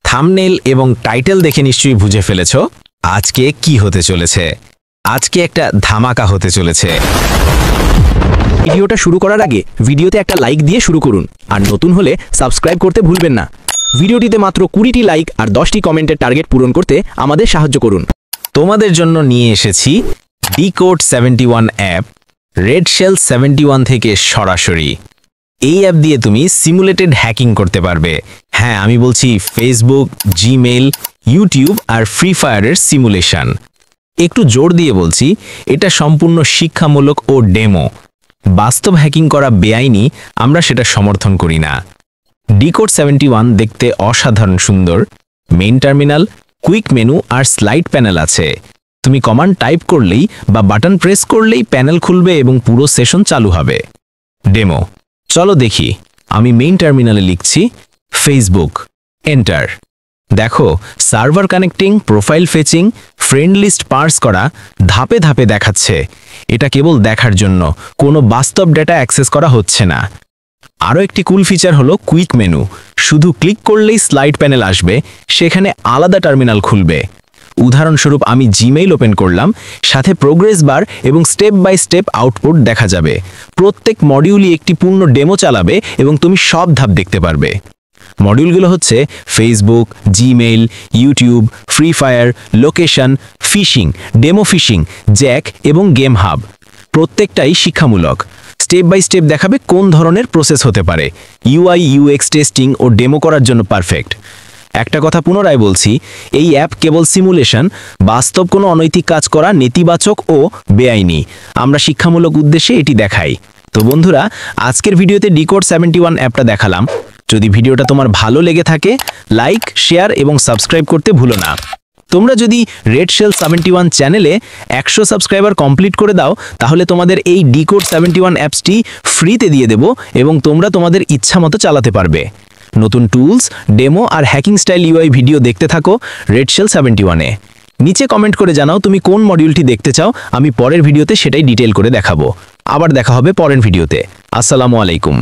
Thumbnail এবং title দেখে নিশ্চয়ই বুঝে ফেলেছো আজকে কি হতে চলেছে। আজকে একটা ধামাকা হতে চলেছে। ভিডিওটা শুরু করার আগে ভিডিওতে একটা লাইক দিয়ে শুরু করুন, আর নতুন হলে সাবস্ক্রাইব করতে ভুলবেন না। ভিডিওটিতে মাত্র 20টি লাইক আর 10টি কমেন্টের টার্গেট পূরণ করতে আমাদের সাহায্য করুন। তোমাদের জন্য নিয়ে এসেছি ডিকোড 71 অ্যাপ, রেড শেল 71 থেকে সরাসরি। এই অ্যাপ দিয়ে তুমি সিমুলেটেড হ্যাকিং করতে পারবে। হ্যাঁ, আমি বলছি ফেসবুক, জিমেইল, ইউটিউব আর ফ্রি ফায়ারের সিমুলেশন। একটু জোর দিয়ে বলছি, এটা সম্পূর্ণ শিক্ষামূলক ও ডেমো। বাস্তব হ্যাকিং করা বেআইনি, আমরা সেটা সমর্থন করি না। ডিকোড 71 দেখতে অসাধারণ সুন্দর। মেইন টার্মিনাল, কুইক মেনু আর স্লাইড প্যানেল আছে। তুমি কমান্ড টাইপ করলেই বা বাটন প্রেস করলেই প্যানেল খুলবে এবং পুরো সেশন চালু হবে। ডেমো চলো দেখি। আমি মেইন টার্মিনালে লিখছি ফেসবুক, এন্টার। দেখো, server connecting, profile fetching, friend list parse করা ধাপে ধাপে দেখাচ্ছে। এটা কেবল দেখার জন্য, কোনো বাস্তব ডেটা অ্যাক্সেস করা হচ্ছে না। আরও একটি কুল ফিচার হলো কুইক মেনু। শুধু ক্লিক করলেই স্লাইড প্যানেল আসবে, সেখানে আলাদা টার্মিনাল খুলবে। উদাহরণস্বরূপ আমি জিমেইল ওপেন করলাম, সাথে প্রোগ্রেস বার এবং স্টেপ বাই স্টেপ আউটপুট দেখা যাবে। প্রত্যেক মডিউলই একটি পূর্ণ ডেমো চালাবে এবং তুমি সব ধাপ দেখতে পারবে। মডিউলগুলো হচ্ছে Facebook, Gmail, YouTube, free fire, location, phishing, demo phishing, jack এবং গেম হাব। প্রত্যেকটাই শিক্ষামূলক। স্টেপ বাই স্টেপ দেখাবে কোন ধরনের প্রসেস হতে পারে। ইউআই ইউএক্স টেস্টিং ও ডেমো করার জন্য পারফেক্ট। একটা কথা পুনরায় বলছি, এই অ্যাপ কেবল সিমুলেশন, বাস্তব কোনো অনৈতিক কাজ করা নেতিবাচক ও বেআইনি। আমরা শিক্ষামূলক উদ্দেশ্যে এটি দেখাই। তো বন্ধুরা, আজকের ভিডিওতে ডিকোড 71 অ্যাপটা দেখালাম। যদি ভিডিওটা তোমার ভালো লেগে থাকে, লাইক, শেয়ার এবং সাবস্ক্রাইব করতে ভুলো না। তোমরা যদি রেড শেল 71 চ্যানেলে 100 সাবস্ক্রাইবার কমপ্লিট করে দাও, তাহলে তোমাদের এই ডিকোড 71 অ্যাপসটি ফ্রিতে দিয়ে দেব এবং তোমরা তোমাদের ইচ্ছা মতো চালাতে পারবে। নতুন টুলস, ডেমো আর হ্যাকিং স্টাইল ইউআই ভিডিও দেখতে থাকো রেড শেল 71-এ। নিচে কমেন্ট করে জানাও তুমি কোন মডিউলটি দেখতে চাও, আমি পরের ভিডিওতে সেটাই ডিটেল করে দেখাবো। আবার দেখা হবে পরের ভিডিওতে। আসসালামু আলাইকুম।